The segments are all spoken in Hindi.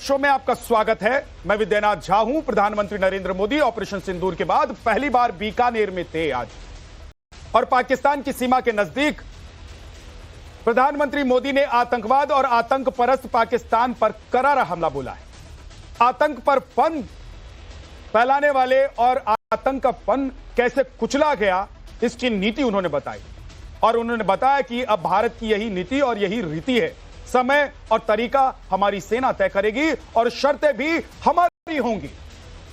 शो में आपका स्वागत है। मैं विद्यानाथ झा हूं। प्रधानमंत्री नरेंद्र मोदी ऑपरेशन सिंदूर के बाद पहली बार बीकानेर में थे आज, और पाकिस्तान की सीमा के नजदीक प्रधानमंत्री मोदी ने आतंकवाद और आतंक परस्त पाकिस्तान पर करारा हमला बोला है। आतंक पर फन फैलाने वाले और आतंक का फन कैसे कुचला गया, इसकी नीति उन्होंने बताई, और उन्होंने बताया कि अब भारत की यही नीति और यही रीति है। समय और तरीका हमारी सेना तय करेगी और शर्तें भी हमारी होंगी।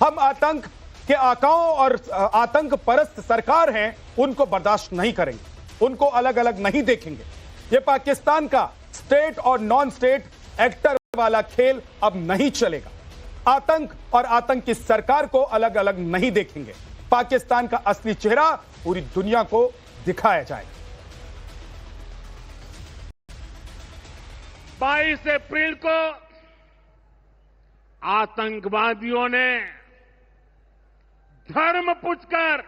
हम आतंक के आकाओं और आतंक परस्त सरकार हैं, उनको बर्दाश्त नहीं करेंगे, उनको अलग अलग नहीं देखेंगे। ये पाकिस्तान का स्टेट और नॉन स्टेट एक्टर वाला खेल अब नहीं चलेगा। आतंक और आतंक की सरकार को अलग अलग नहीं देखेंगे। पाकिस्तान का असली चेहरा पूरी दुनिया को दिखाया जाएगा। 22 अप्रैल को आतंकवादियों ने धर्म पूछकर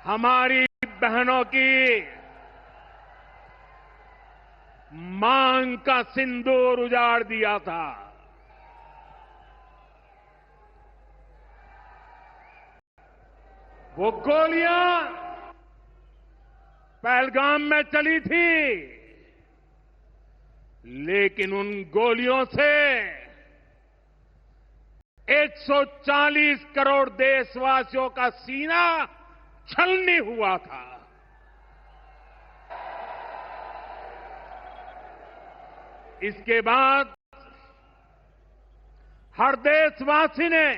हमारी बहनों की मांग का सिंदूर उजाड़ दिया था। वो गोलियां पहलगाम में चली थी, लेकिन उन गोलियों से 140 करोड़ देशवासियों का सीना छलनी हुआ था। इसके बाद हर देशवासी ने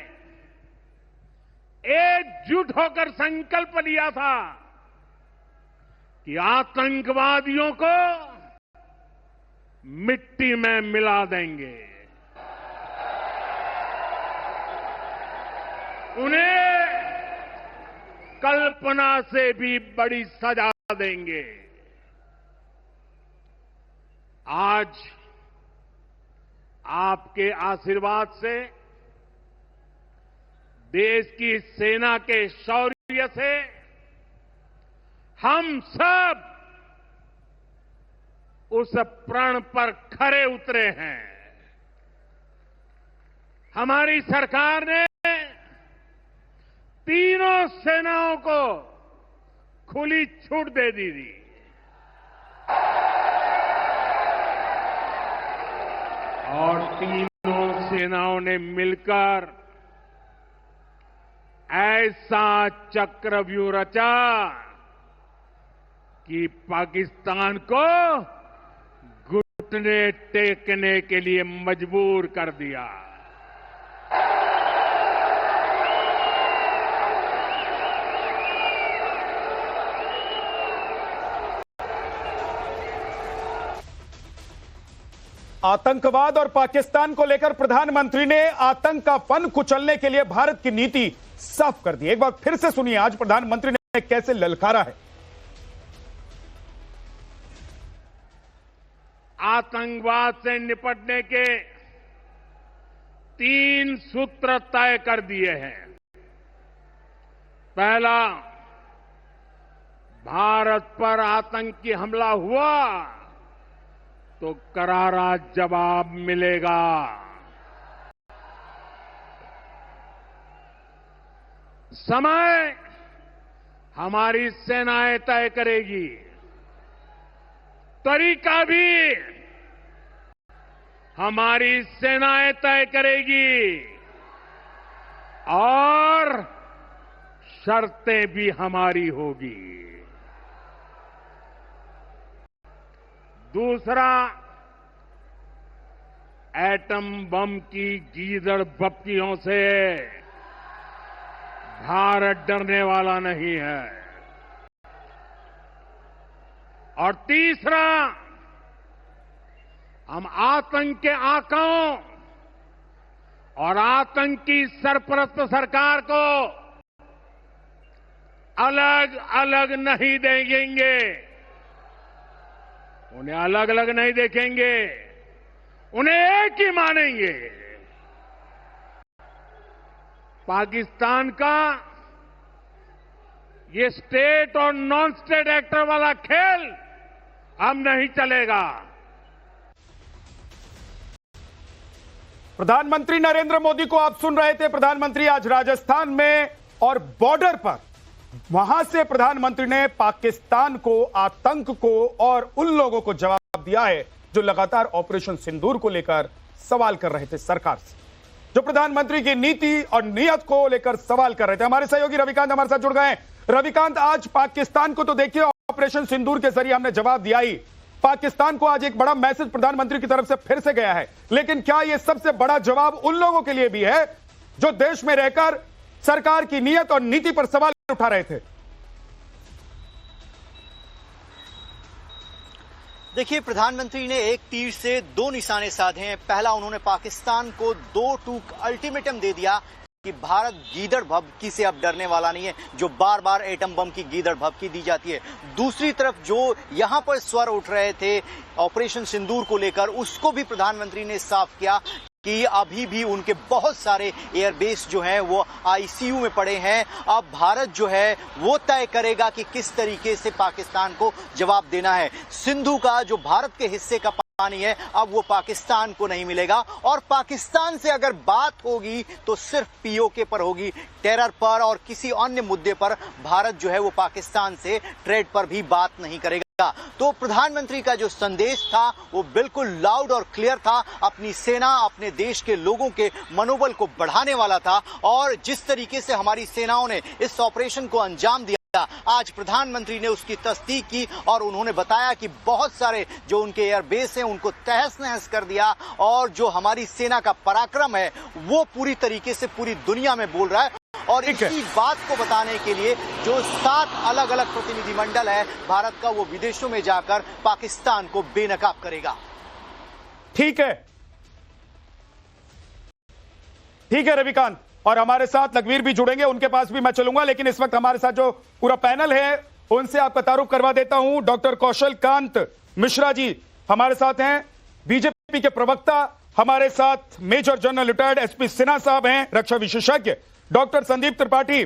एकजुट होकर संकल्प लिया था कि आतंकवादियों को मिट्टी में मिला देंगे, उन्हें कल्पना से भी बड़ी सजा देंगे। आज आपके आशीर्वाद से, देश की सेना के शौर्य से हम सब उस प्रण पर खरे उतरे हैं। हमारी सरकार ने तीनों सेनाओं को खुली छूट दे दी थी। और तीनों सेनाओं ने मिलकर ऐसा चक्रव्यूह रचा कि पाकिस्तान को घुटने टेकने के लिए मजबूर कर दिया। आतंकवाद और पाकिस्तान को लेकर प्रधानमंत्री ने आतंक का फन कुचलने के लिए भारत की नीति साफ कर दी। एक बार फिर से सुनिए आज प्रधानमंत्री ने कैसे ललकारा है। आतंकवाद से निपटने के 3 सूत्र तय कर दिए हैं। पहला, भारत पर आतंकी हमला हुआ तो करारा जवाब मिलेगा। समय हमारी सेनाएं तय करेगी, तरीका भी हमारी सेनाएं तय करेगी, और शर्तें भी हमारी होगी। दूसरा, एटम बम की गीदड़ बप्तियों से भारत डरने वाला नहीं है। और तीसरा, हम आतंक के आकाओं और आतंकी सरपरस्त सरकार को अलग अलग नहीं देंगे, उन्हें अलग अलग नहीं देखेंगे, उन्हें एक ही मानेंगे। पाकिस्तान का ये स्टेट और नॉन स्टेट एक्टर वाला खेल अब नहीं चलेगा। प्रधानमंत्री नरेंद्र मोदी को आप सुन रहे थे। प्रधानमंत्री आज राजस्थान में और बॉर्डर पर, वहां से प्रधानमंत्री ने पाकिस्तान को, आतंक को और उन लोगों को जवाब दिया है जो लगातार ऑपरेशन सिंदूर को लेकर सवाल कर रहे थे सरकार से, जो प्रधानमंत्री की नीति और नीयत को लेकर सवाल कर रहे थे। हमारे सहयोगी रविकांत हमारे साथ जुड़ गए हैं। रविकांत, आज पाकिस्तान को तो देखिए ऑपरेशन सिंदूर के जरिए हमने जवाब दिया ही, पाकिस्तान को आज एक बड़ा मैसेज प्रधानमंत्री की तरफ से फिर से गया है, लेकिन क्या यह सबसे बड़ा जवाब उन लोगों के लिए भी है जो देश में रहकर सरकार की नीयत और नीति पर सवाल उठा रहे थे? देखिए, प्रधानमंत्री ने एक तीर से दो निशाने साधे हैं। पहला, उन्होंने पाकिस्तान को 2-2 अल्टीमेटम दे दिया कि भारत गीदड़ भभकी से अब डरने वाला नहीं है, जो बार बार एटम बम की गीदड़ भभकी दी जाती है। दूसरी तरफ जो यहां पर स्वर उठ रहे थे ऑपरेशन सिंदूर को लेकर, उसको भी प्रधानमंत्री ने साफ किया कि अभी भी उनके बहुत सारे एयरबेस जो हैं वो आईसीयू में पड़े हैं। अब भारत जो है वो तय करेगा कि किस तरीके से पाकिस्तान को जवाब देना है। सिंधु का जो भारत के हिस्से का पानी है, अब वो पाकिस्तान को नहीं मिलेगा, और पाकिस्तान से अगर बात होगी तो सिर्फ पीओके पर होगी, टेरर पर और किसी अन्य मुद्दे पर भारत जो है वो पाकिस्तान से ट्रेड पर भी बात नहीं करेगा। तो प्रधानमंत्री का जो संदेश था वो बिल्कुल लाउड और क्लियर था, अपनी सेना, अपने देश के लोगों के मनोबल को बढ़ाने वाला था। और जिस तरीके से हमारी सेनाओं ने इस ऑपरेशन को अंजाम दिया, आज प्रधानमंत्री ने उसकी तस्दीक की और उन्होंने बताया कि बहुत सारे जो उनके एयरबेस हैं उनको तहस नहस कर दिया, और जो हमारी सेना का पराक्रम है वो पूरी तरीके से पूरी दुनिया में बोल रहा है। और इसी बात को बताने के लिए जो 7 अलग अलग प्रतिनिधिमंडल है भारत का, वो विदेशों में जाकर पाकिस्तान को बेनकाब करेगा। ठीक है रविकांत, और हमारे साथ लखवीर भी जुड़ेंगे, उनके पास भी मैं चलूंगा, लेकिन इस वक्त हमारे साथ जो पूरा पैनल है उनसे आपका तारुफ करवा देता हूं। डॉक्टर कौशल कांत मिश्रा जी हमारे साथ हैं, बीजेपी के प्रवक्ता। हमारे साथ major general retired SP Sinha साहब हैं, रक्षा विशेषज्ञ। Doctor Sandeep Tripathi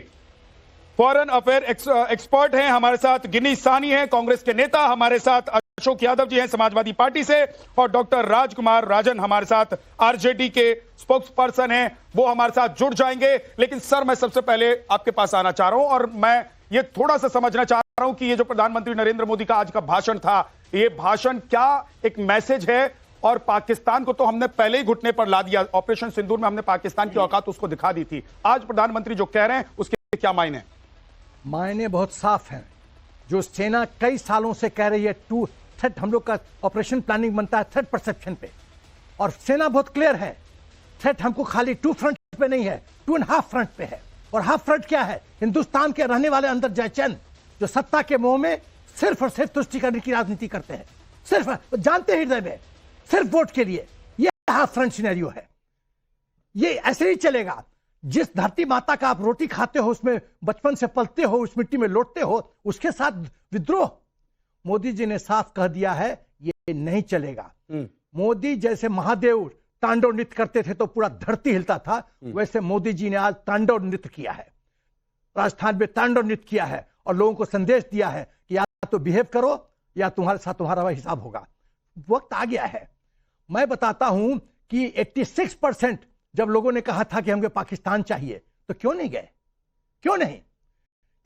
foreign affair expert हैं हमारे साथ। गिनी साहनी हैं, कांग्रेस के नेता। हमारे साथ अशोक यादव जी हैं, समाजवादी पार्टी से। और डॉक्टर राजकुमार राजन हमारे साथ आरजेडी के स्पोक्स पर्सन हैं, वो हमारे साथ जुड़ जाएंगे। लेकिन सर, मैं सबसे पहले आपके पास आना चाह रहा हूं और मैं ये थोड़ा सा समझना चाह रहा हूं कि ये जो प्रधानमंत्री नरेंद्र मोदी का आज का भाषण था, ये भाषण क्या एक मैसेज है? और पाकिस्तान को तो हमने पहले ही घुटने पर ला दिया, ऑपरेशन सिंदूर में हमने पाकिस्तान की औकात उसको दिखा दी थी। आज प्रधानमंत्री जो कह रहे हैं उसके क्या मायने? मायने बहुत साफ हैं। जो सेना कई सालों से कह रही है, टू थ्रेट, हम लोग का ऑपरेशन प्लानिंग बनता है थ्रेट परसेप्शन पे, और सेना बहुत क्लियर है, थ्रेट हमको खाली 2 फ्रंट पे नहीं है, 2.5 फ्रंट पे है। और हाफ फ्रंट क्या है? हिंदुस्तान के रहने वाले अंदर जयचंद, जो सत्ता के मोह में सिर्फ और सिर्फ तुष्टि करने की राजनीति करते हैं, सिर्फ जानते हैं हृदय में, सिर्फ वोट के लिए। ये हाफ फ्रंट सिनेरियो है। ये ऐसे ही चलेगा। जिस धरती माता का आप रोटी खाते हो, उसमें बचपन से पलते हो, उस मिट्टी में लौटते हो, उसके साथ विद्रोह। मोदी जी ने साफ कह दिया है ये नहीं चलेगा। मोदी जैसे महादेव तांडव नृत्य करते थे तो पूरा धरती हिलता था, वैसे मोदी जी ने आज तांडव नृत्य किया है, राजस्थान में तांडव नृत्य किया है, और लोगों को संदेश दिया है कि या तो बिहेव करो या तुम्हारे साथ तुम्हारा हिसाब होगा। वक्त आ गया है। मैं बताता हूं कि 86% जब लोगों ने कहा था कि हमको पाकिस्तान चाहिए, तो क्यों नहीं गए? क्यों नहीं?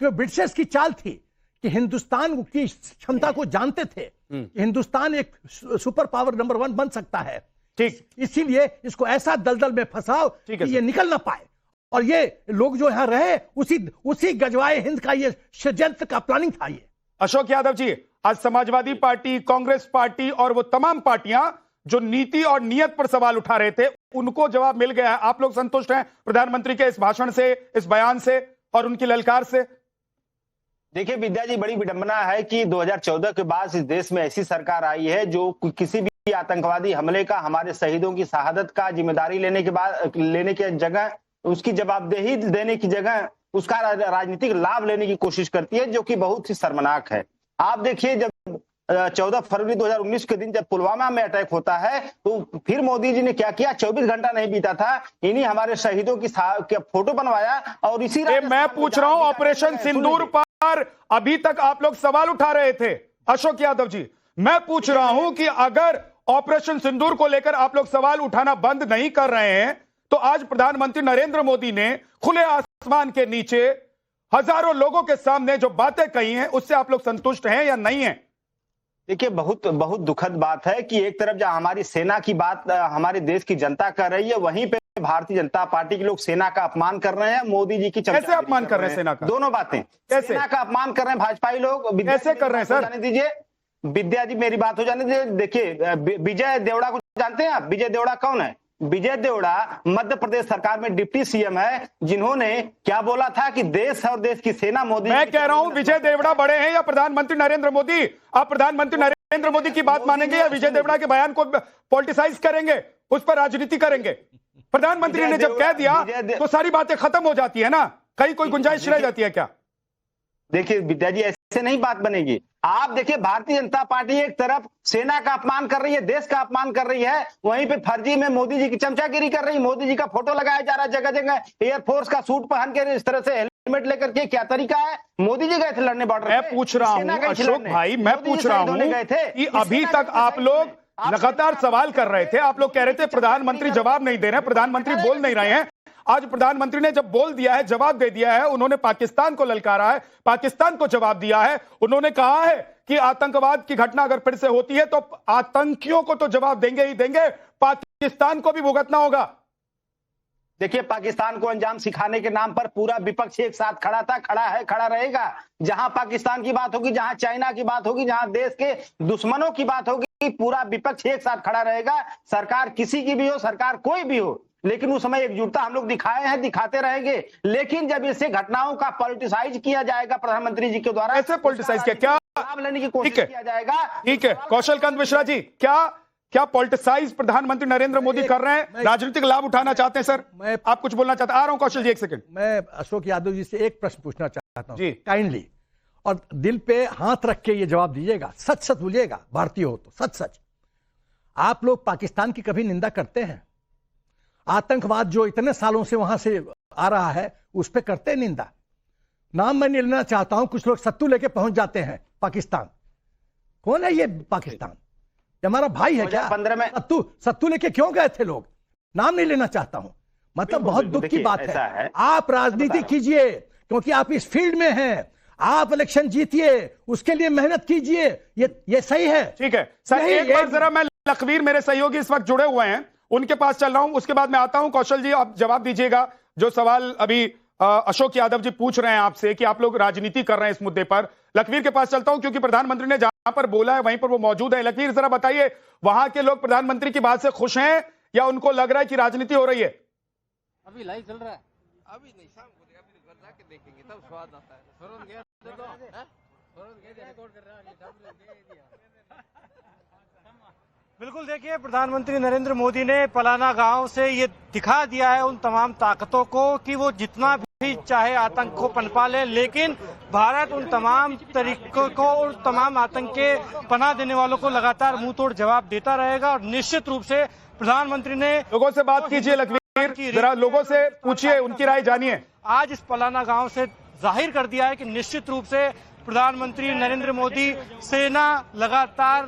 क्योंकि ब्रिटिशर्स की चाल थी कि हिंदुस्तान की क्षमता को जानते थे कि हिंदुस्तान एक सुपर पावर नंबर 1 बन सकता है। ठीक, इसीलिए इसको ऐसा दलदल में फंसाओ कि ये निकल ना पाए, और ये लोग जो यहां रहे उसी गजवाए हिंद का ये षड्यंत्र का प्लानिंग था। ये अशोक यादव जी, आज समाजवादी पार्टी, कांग्रेस पार्टी और वो तमाम पार्टियां जो नीति और नियत पर सवाल उठा रहे थे, उनको जवाब मिल गया है। आप लोग संतुष्ट हैं प्रधानमंत्री के इस भाषण से, इस बयान से और उनकी ललकार से? देखिए विद्या जी, बड़ी विडंबना है कि 2014 के बाद इस देश में ऐसी सरकार आई है जो किसी भी आतंकवादी हमले का, हमारे शहीदों की शहादत का जिम्मेदारी लेने की जगह, उसकी जवाबदेही देने की जगह उसका राजनीतिक लाभ लेने की कोशिश करती है, जो कि बहुत ही शर्मनाक है। आप देखिए, जब 14 फरवरी 2019 के दिन जब पुलवामा में अटैक होता है, तो फिर मोदी जी ने क्या किया? 24 घंटा नहीं बीता था, इन्हीं हमारे शहीदों की फोटो बनवाया, और इसी मैं पूछ रहा हूं, ऑपरेशन सिंदूर पर अभी तक आप लोग सवाल उठा रहे थे। अशोक यादव जी, मैं पूछ रहा हूं कि अगर ऑपरेशन सिंदूर को लेकर आप लोग सवाल उठाना बंद नहीं कर रहे हैं, तो आज प्रधानमंत्री नरेंद्र मोदी ने खुले आसमान के नीचे हजारों लोगों के सामने जो बातें कही हैं, उससे आप लोग संतुष्ट हैं या नहीं हैं? देखिए, बहुत बहुत दुखद बात है कि एक तरफ जहां हमारी सेना की बात हमारे देश की जनता कर रही है, वहीं पे भारतीय जनता पार्टी के लोग सेना का अपमान कर रहे हैं, मोदी जी की कैसे अपमान कर रहे हैं सेना का? दोनों बातें, कैसे? सेना का अपमान कर रहे हैं भाजपाई लोग। कैसे कर रहे हैं सर? जाने दीजिए विद्या जी, मेरी बात हो जाने दीजिए। देखिए, विजय देवड़ा को जानते हैं आप? विजय देवड़ा कौन है? विजय देवड़ा मध्य प्रदेश सरकार में डिप्टी सीएम है, जिन्होंने क्या बोला था कि देश और देश की सेना मोदी। मैं कह रहा हूं विजय देवड़ा बड़े हैं या प्रधानमंत्री नरेंद्र मोदी? आप प्रधानमंत्री नरेंद्र मोदी की बात मानेंगे या विजय देवड़ा के बयान को पॉलिटिसाइज करेंगे, उस पर राजनीति करेंगे? प्रधानमंत्री ने जब कह दिया तो सारी बातें खत्म हो जाती है ना, कहीं कोई गुंजाइश रह जाती है क्या? देखिए विद्या जी, ऐसे नहीं बात बनेगी। आप देखिए, भारतीय जनता पार्टी एक तरफ सेना का अपमान कर रही है, देश का अपमान कर रही है, वहीं पे फर्जी में मोदी जी की चमचागिरी कर रही है। मोदी जी का फोटो लगाया जा रहा है जगह जगह, एयरफोर्स का सूट पहन के इस तरह से हेलमेट लेकर के। क्या तरीका है? मोदी जी गए थे लड़ने बॉर्डर। मैं पूछ रहा हूं अशोक भाई, मैं पूछ रहा हूं कि अभी तक आप लोग लगातार सवाल कर रहे थे, आप लोग कह रहे थे प्रधानमंत्री जवाब नहीं दे रहे, प्रधानमंत्री बोल नहीं रहे हैं। आज प्रधानमंत्री ने जब बोल दिया है, जवाब दे दिया है, उन्होंने पाकिस्तान को ललकारा है, पाकिस्तान को जवाब दिया है। उन्होंने कहा है कि आतंकवाद की घटना अगर फिर से होती है तो आतंकियों को तो जवाब देंगे ही देंगे, पाकिस्तान को भी भुगतना होगा। देखिए, पाकिस्तान को अंजाम सिखाने के नाम पर पूरा विपक्ष एक साथ खड़ा था, खड़ा है, खड़ा रहेगा। जहां पाकिस्तान की बात होगी, जहां चाइना की बात होगी, जहां देश के दुश्मनों की बात होगी, पूरा विपक्ष एक साथ खड़ा रहेगा। सरकार किसी की भी हो, सरकार कोई भी हो, लेकिन उस समय एकजुटता हम लोग दिखाए हैं, दिखाते रहेंगे। लेकिन जब इससे घटनाओं का पॉलिटिसाइज किया जाएगा प्रधानमंत्री जी के द्वारा, ऐसे पॉलिटिसाइज किया, क्या लाभ लेने की कोशिश किया जाएगा। ठीक है, कौशल कांत मिश्रा जी, क्या पॉलिटिसाइज प्रधानमंत्री नरेंद्र मोदी कर रहे हैं? राजनीतिक लाभ उठाना चाहते हैं सर? आप कुछ बोलना चाहते हैं? आ रहा हूं कौशल जी, एक सेकंड। मैं अशोक यादव जी से एक प्रश्न पूछना चाहता हूं जी, काइंडली, और दिल पे हाथ रख के ये जवाब दीजिएगा, सच सच बोलिएगा, भारतीय हो तो सच सच। आप लोग पाकिस्तान की कभी निंदा करते हैं? आतंकवाद जो इतने सालों से वहां से आ रहा है, उस पर करते हैं निंदा? नाम मैं नहीं लेना चाहता हूं, कुछ लोग सत्तू लेके पहुंच जाते हैं पाकिस्तान। कौन है ये पाकिस्तान? ये हमारा भाई है क्या? 2015 में सत्तू लेके क्यों गए थे लोग? नाम नहीं लेना चाहता हूं। मतलब बहुत दुख की बात है। आप राजनीति कीजिए, क्योंकि आप इस फील्ड में हैं, आप इलेक्शन जीतिए, उसके लिए मेहनत कीजिए, ये सही है। ठीक है सर, एक बार जरा मैं लखवीर, मेरे सहयोगी इस वक्त जुड़े हुए हैं, उनके पास चल रहा हूं, उसके बाद मैं आता हूं। कौशल जी, आप जवाब दीजिएगा जो सवाल अभी अशोक यादव जी पूछ रहे हैं आपसे कि आप लोग राजनीति कर रहे हैं इस मुद्दे पर। लखवीर के पास चलता हूं, क्योंकि प्रधानमंत्री ने जहां पर बोला है वहीं पर वो मौजूद है। लखवीर, जरा बताइए, वहां के लोग प्रधानमंत्री की बात से खुश हैं या उनको लग रहा है कि राजनीति हो रही है? अभी लाइव चल रहा है, अभी नहीं, शाम को अभी घर जाके देखेंगे तब स्वाद आता है। बिल्कुल, देखिए, प्रधानमंत्री नरेंद्र मोदी ने पलाना गांव से ये दिखा दिया है उन तमाम ताकतों को कि वो जितना भी चाहे आतंक को पनपा ले, लेकिन भारत उन तमाम तरीकों को और तमाम आतंक के पनाह देने वालों को लगातार मुंह तोड़ जवाब देता रहेगा। और निश्चित रूप से प्रधानमंत्री ने लोगों से बात कीजिए, लखवीर, जरा लोगों से पूछिए, उनकी राय जानिए। आज इस पलाना गांव से जाहिर कर दिया है कि निश्चित रूप से प्रधानमंत्री नरेंद्र मोदी सेना लगातार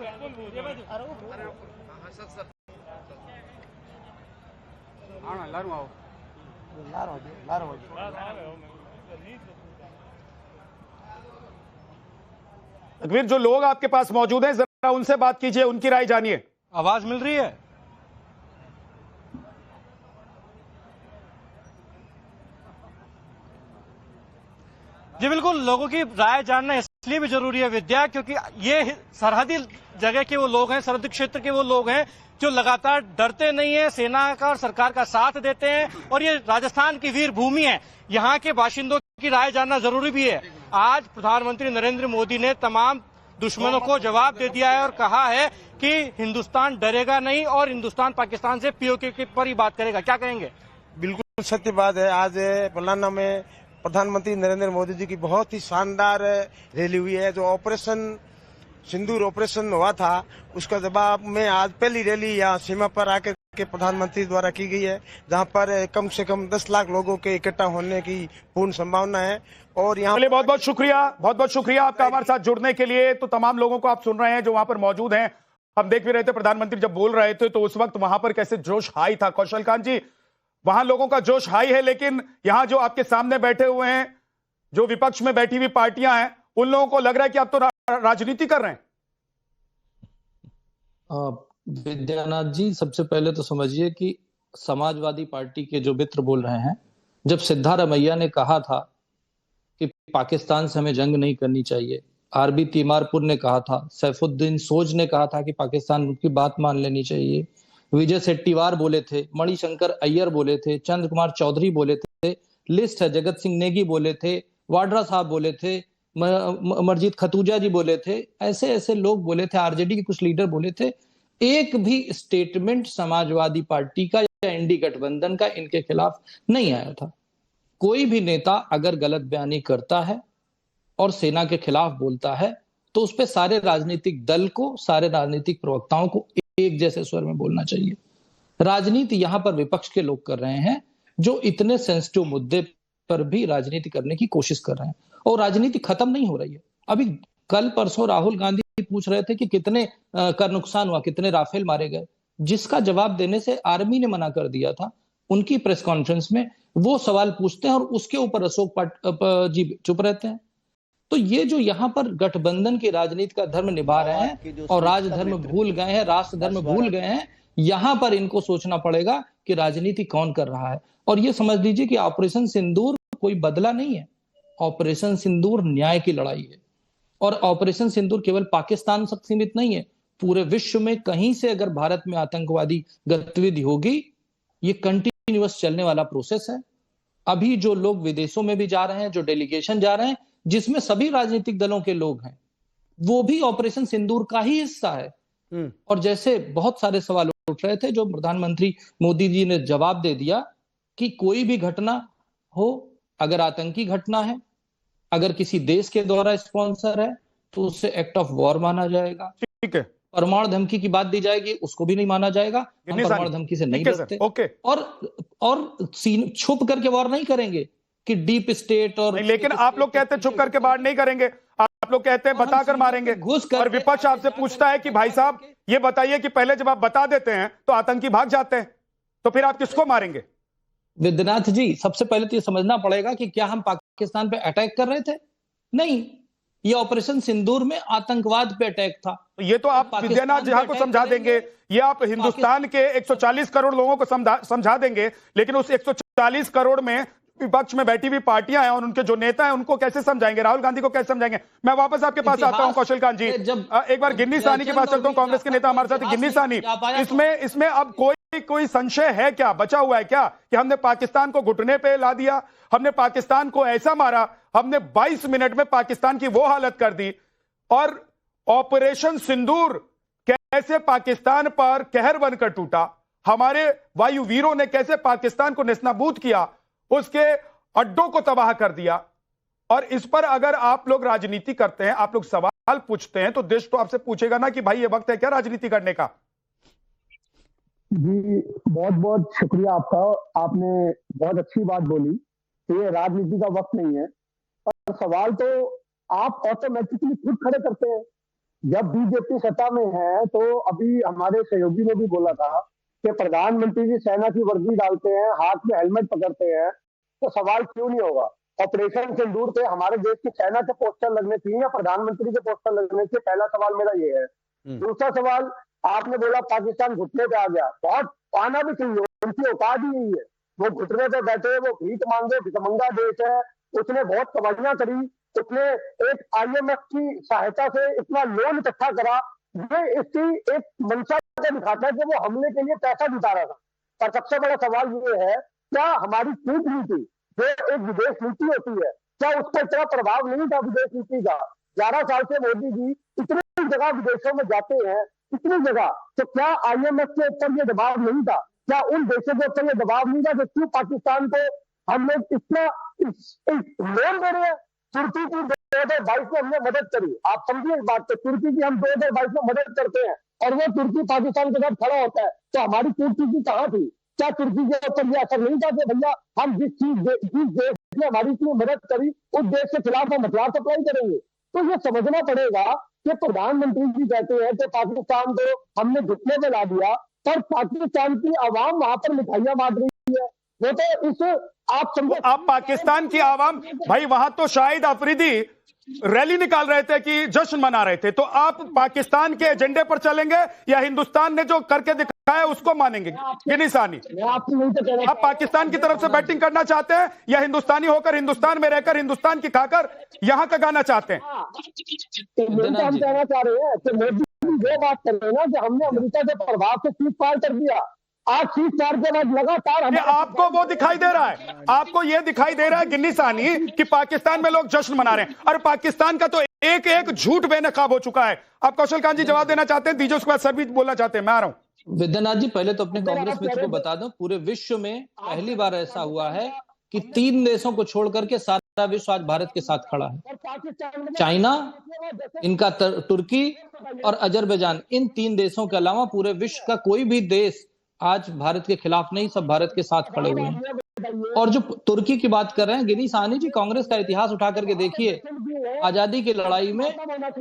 लखवीर, जो लोग आपके पास मौजूद हैं, जरा उनसे बात कीजिए, उनकी राय जानिए। आवाज मिल रही है? जी बिल्कुल, लोगों की राय जानना इसलिए भी जरूरी है विद्या, क्योंकि ये सरहदी जगह के वो लोग हैं, सरहदी क्षेत्र के वो लोग हैं जो लगातार डरते नहीं है, सेना का और सरकार का साथ देते हैं, और ये राजस्थान की वीर भूमि है। यहाँ के बाशिंदों की राय जानना जरूरी भी है। आज प्रधानमंत्री नरेंद्र मोदी ने तमाम दुश्मनों को जवाब दे दिया है और कहा है कि हिंदुस्तान डरेगा नहीं और हिंदुस्तान पाकिस्तान से पीओके पर ही बात करेगा। क्या कहेंगे? बिल्कुल सत्य बात है। आज पलाना में प्रधानमंत्री नरेंद्र मोदी जी की बहुत ही शानदार रैली हुई है। जो ऑपरेशन सिंदूर ऑपरेशन हुआ था, उसका जवाब में आज पहली रैली यहाँ सीमा पर आकर के प्रधानमंत्री द्वारा की गई है, जहाँ पर कम से कम 10 लाख लोगों के इकट्ठा होने की पूर्ण संभावना है। और यहाँ बहुत बहुत शुक्रिया, बहुत बहुत शुक्रिया आपका हमारे साथ जुड़ने के लिए। तो तमाम लोगों को आप सुन रहे हैं जो वहां पर मौजूद हैं, हम देख भी रहे थे प्रधानमंत्री जब बोल रहे थे तो उस वक्त वहां पर कैसे जोश हाई था। कौशल कांत जी, वहां लोगों का जोश हाई है, लेकिन यहां जो आपके सामने बैठे हुए हैं, जो विपक्ष में बैठी हुई पार्टियां हैं, उन लोगों को लग रहा है कि आप तो राजनीति कर रहे हैं। विद्यानाथ जी, सबसे पहले तो समझिए कि समाजवादी पार्टी के जो मित्र बोल रहे हैं, जब सिद्धारमैया ने कहा था कि पाकिस्तान से हमें जंग नहीं करनी चाहिए, आरबी तीमारपुर ने कहा था, सैफुद्दीन सोज ने कहा था कि पाकिस्तान की बात मान लेनी चाहिए, विजय सेट्टीवार बोले थे, मणिशंकर अय्यर बोले थे, चंद्र कुमार चौधरी बोले थे, लिस्ट है, जगत सिंह नेगी बोले थे, वाड्रा साहब बोले थे, मरजीत खतूजा जी बोले थे, ऐसे ऐसे लोग बोले थे, आरजेडी के कुछ लीडर बोले थे। एक भी स्टेटमेंट समाजवादी पार्टी का या एनडी गठबंधन का इनके खिलाफ नहीं आया था। कोई भी नेता अगर गलत बयानी करता है और सेना के खिलाफ बोलता है तो उस पर सारे राजनीतिक दल को, सारे राजनीतिक प्रवक्ताओं को एक जैसे स्वर में बोलना चाहिए। राजनीति यहां पर विपक्ष के लोग कर रहे हैं जो इतने सेंसिटिव मुद्दे पर भी राजनीति करने की कोशिश कर रहे हैं, और राजनीति खत्म नहीं हो रही है। अभी कल परसों राहुल गांधी पूछ रहे थे कि कितने का नुकसान हुआ, कितने राफेल मारे गए, जिसका जवाब देने से आर्मी ने मना कर दिया था। उनकी प्रेस कॉन्फ्रेंस में वो सवाल पूछते हैं और उसके ऊपर अशोक जी चुप रहते हैं। तो ये जो यहाँ पर गठबंधन की राजनीति का धर्म निभा रहे हैं और राजधर्म भूल गए हैं, राष्ट्र धर्म भूल गए हैं, यहाँ पर इनको सोचना पड़ेगा कि राजनीति कौन कर रहा है। और ये समझ लीजिए कि ऑपरेशन सिंदूर कोई बदला नहीं है, ऑपरेशन सिंदूर न्याय की लड़ाई है। और ऑपरेशन सिंदूर केवल पाकिस्तान तक सीमित नहीं है, पूरे विश्व में कहीं से अगर भारत में आतंकवादी गतिविधि होगी, ये कंटिन्यूअस चलने वाला प्रोसेस है। अभी जो लोग विदेशों में भी जा रहे हैं, जो डेलीगेशन जा रहे हैं, जिसमें सभी राजनीतिक दलों के लोग हैं, वो भी ऑपरेशन सिंदूर का ही हिस्सा है। और जैसे बहुत सारे सवाल उठ रहे थे, जो प्रधानमंत्री मोदी जी ने जवाब दे दिया कि कोई भी घटना हो, अगर आतंकी घटना है, अगर किसी देश के द्वारा स्पॉन्सर है, तो उससे एक्ट ऑफ वॉर माना जाएगा। ठीक है। परमाणु धमकी की बात दी जाएगी, उसको भी नहीं माना जाएगा। हम परमाणु धमकी से नहीं डरते। ओके। और छुप करके वॉर नहीं करेंगे कि डीप स्टेट और नहीं, लेकिन आप लोग कहते हैं छुप करके वार नहीं करेंगे, आप लोग कहते हैं बताकर मारेंगे। और विपक्ष आपसे पूछता है कि भाई साहब ये बताइए कि पहले जब आप बता देते हैं तो आतंकी भाग जाते हैं, तो फिर आप किसको मारेंगे? विद्यानाथ जी, सबसे पहले तो ये समझना पड़ेगा कि क्या हम पाकिस्तान पे अटैक कर रहे थे? नहीं, ये ऑपरेशन सिंदूर में आतंकवाद पे अटैक था। तो ये तो आप विद्यानाथ जी को समझा देंगे, ये आप हिंदुस्तान के 140 करोड़ लोगों को समझा देंगे, लेकिन उस 140 करोड़ में विपक्ष में बैठी हुई पार्टियां हैं और उनके जो नेता हैं उनको कैसे समझाएंगे? राहुल गांधी को कैसे समझाएंगे? मैं वापस आपके पास आता हूं कौशल कांत जी, एक बार गिन्नी साहनी के पास चलता हूं, कांग्रेस के नेता हमारे साथ गिन्नी साहनी। इसमें अब कोई संशय है क्या, बचा हुआ है क्या कि हमने पाकिस्तान को घुटने पे ला दिया, हमने पाकिस्तान को ऐसा मारा, हमने 22 मिनट में पाकिस्तान की वो हालत कर दी? और ऑपरेशन सिंदूर कैसे पाकिस्तान पर कहर बनकर टूटा, हमारे वायुवीरों ने कैसे पाकिस्तान को नेस्तनाबूद किया, उसके अड्डों को तबाह कर दिया। और इस पर अगर आप लोग राजनीति करते हैं, आप लोग सवाल पूछते हैं, तो देश तो आपसे पूछेगा ना कि भाई ये वक्त है क्या राजनीति करने का? जी बहुत बहुत शुक्रिया आपका, आपने बहुत अच्छी बात बोली। ये राजनीति का वक्त नहीं है, और सवाल तो आप ऑटोमेटिकली खुद खड़े करते हैं। जब बीजेपी सत्ता में है तो अभी हमारे सहयोगी ने भी बोला था कि प्रधानमंत्री जी सेना की वर्दी डालते हैं, हाथ में हेलमेट पकड़ते हैं, तो सवाल क्यों नहीं होगा? ऑपरेशन सिंदूर पे हमारे देश की सेना के पोस्टर लगने चाहिए या प्रधानमंत्री के पोस्टर लगने चाहिए? पहला सवाल मेरा ये है। दूसरा सवाल, आपने बोला पाकिस्तान घुटने पे आ गया, बहुत आना भी चाहिए, उनकी औकात ही नहीं है। वो घुटने पे बैठे, वो भीख मांगे, भिखमंगा देश है, उसने बहुत तबाहियां करी, उसने एक IMF की सहायता से इतना लोन इकट्ठा करा, ये इसकी एक मंशा को दिखाता है कि वो हमले के लिए पैसा जुटा रहा था। और सबसे बड़ा सवाल ये है, क्या हमारी कूटनीति जो एक विदेश नीति होती है, क्या उसका इतना प्रभाव नहीं था विदेश नीति का? 11 साल से मोदी जी इतनी जगह विदेशों में जाते हैं, इतनी जगह, तो क्या IMF के ऊपर ये दबाव नहीं था? क्या उन देशों के ऊपर ये दबाव नहीं था कि क्यों पाकिस्तान को हम लोग इतना लोन दे रहे हैं? तुर्की की 2022 में हमने मदद करी, आप समझिए इस बात को, तुर्की की हम 2022 में मदद करते हैं और वो तुर्की पाकिस्तान के साथ खड़ा होता है, तो हमारी तुर्की कहाँ थी? क्या तुर्की के ऊपर ये असर नहीं था कि भैया हम जिस देश ने हमारी इतनी मदद करी, उस देश के खिलाफ हम हथियार सप्लाई करेंगे? तो ये समझना पड़ेगा कि प्रधानमंत्री जी कहते हैं कि पाकिस्तान को हमने घुटने पे ला दिया, पर पाकिस्तान की आवाम वहां पर मिठाइयां बांट रही है। वो तो इस आप समझो, आप पाकिस्तान की आवाम, भाई वहां तो शाहिद अफरीदी रैली निकाल रहे थे कि जश्न मना रहे थे, तो आप पाकिस्तान के एजेंडे पर चलेंगे या हिंदुस्तान ने जो करके दिखाया उसको मानेंगे? गिनी सानी, आप पाकिस्तान की तरफ से बैटिंग करना चाहते हैं या हिंदुस्तानी होकर हिंदुस्तान में रहकर हिंदुस्तान की खाकर यहां का गाना चाहते हैं? हम कहना चाह रहे हैं कि मोदी जी वो बात कर रहे हैं ना कि हमने अमेरिका के प्रभाव से सीज फायर कर दिया। आज सीज फायर के बाद लगातार आपको वो दिखाई दे रहा है, आपको ये दिखाई दे रहा है गिन्नी सानी कि पाकिस्तान में लोग जश्न मना रहे हैं, और पाकिस्तान का तो एक एक झूठ बेनकाब हो चुका है। आप कौशल कांत जी जवाब देना चाहते हैं? दीजिए, उसके बाद सर भी बोलना चाहते हैं। मैं आ रहा हूं। विद्यानाथ जी, पहले तो अपने कांग्रेस मित्र को बता दूं, पूरे विश्व में पहली बार ऐसा हुआ है कि 3 देशों को छोड़ करके सारा विश्व आज भारत के साथ खड़ा है। चाइना, इनका तुर्की और अजरबैजान, इन 3 देशों के अलावा पूरे विश्व का कोई भी देश आज भारत के खिलाफ नहीं, सब भारत के साथ खड़े हुए हैं। और जो तुर्की की बात कर रहे हैं गिनी सानी जी, कांग्रेस का इतिहास उठा करके देखिए। आजादी की लड़ाई में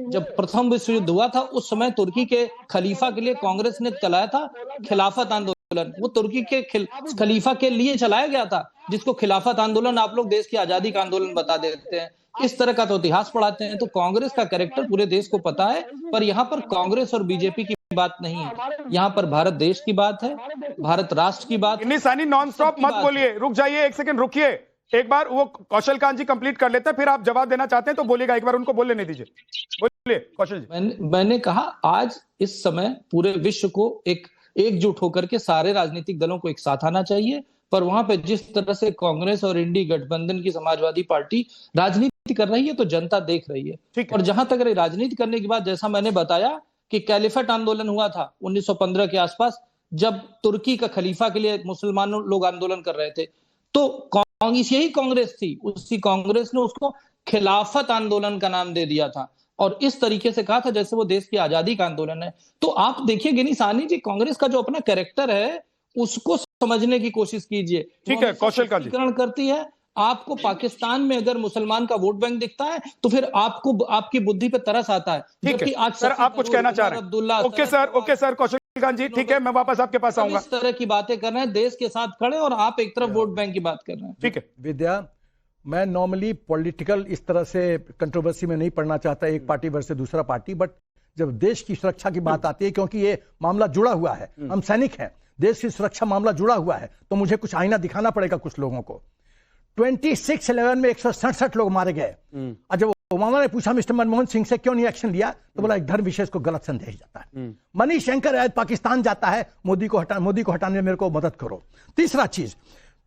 जब प्रथम विश्व युद्ध हुआ था, उस समय तुर्की के खलीफा के लिए कांग्रेस ने चलाया था खिलाफत आंदोलन। वो तुर्की के खलीफा के लिए चलाया गया था, जिसको खिलाफत आंदोलन आप लोग देश की आजादी का आंदोलन बता देते हैं। इस तरह का तो इतिहास पढ़ाते हैं। तो कांग्रेस का कैरेक्टर पूरे देश को पता है, पर यहाँ पर कांग्रेस और बीजेपी की बात नहीं है, यहाँ पर भारत देश की बात है, भारत राष्ट्र की बात। सानी नॉन स्टॉप मत बोलिए, रुक जाइए, एक सेकंड रुकिए। एक बार वो कौशल कांत जी कंप्लीट कर लेते हैं, फिर आप जवाब देना चाहते हैं तो बोलिएगा। एक बार उनको बोलने नहीं दीजिए, बोलिए कौशल जी। मैंने कहा आज इस समय पूरे विश्व को एकजुट होकर के सारे राजनीतिक दलों को एक साथ आना चाहिए, पर वहां पे जिस तरह से कांग्रेस और इंडी गठबंधन की समाजवादी पार्टी राजनीति कर रही है तो जनता देख रही है। और जहां तक राजनीति करने की बात, जैसा मैंने बताया कि कैलिफेट आंदोलन हुआ था 1915 के आसपास, जब तुर्की का खलीफा के लिए मुसलमान लोग आंदोलन कर रहे थे, तो यही कांग्रेस थी, उसी कांग्रेस ने उसको खिलाफत आंदोलन का नाम दे दिया था और इस तरीके से कहा था जैसे वो देश की आजादी का आंदोलन है। तो आप देखिए गिनी सानी जी, कांग्रेस का जो अपना कैरेक्टर है उसको समझने की कोशिश कीजिए। ठीक है, कौशल का जी करती है। आपको पाकिस्तान में अगर मुसलमान का वोट बैंक दिखता है तो फिर आपको आपकी बुद्धि पे तरस आता है। ठीक है, आज सर आप कुछ कहना चाह रहे हैं? ओके सर कौशल कांत जी, ठीक है, मैं वापस आपके पास आऊंगा। इस तरह की बातें कर रहे हैं, देश के साथ खड़े, और आप एक तरफ वोट बैंक की बात कर रहे हैं। ठीक है विद्या, मैं नॉर्मली पॉलिटिकल इस तरह से कंट्रोवर्सी में नहीं पढ़ना चाहता, एक पार्टी वर्सेस दूसरा पार्टी, बट जब देश की सुरक्षा की बात आती है, क्योंकि ये मामला जुड़ा हुआ है, हम सैनिक हैं, देश की सुरक्षा मामला जुड़ा हुआ है, तो मुझे कुछ आईना दिखाना पड़ेगा कुछ लोगों को। 26/11 में 167 लोग मारे गए, और जब ओबामा ने पूछा मिस्टर मनमोहन सिंह से क्यों नहीं एक्शन लिया, तो बोला एक धर्म विशेष को गलत संदेश जाता है। मनीष शंकर आज पाकिस्तान जाता है, मोदी को हटाने में मेरे को मदद करो। तीसरा चीज,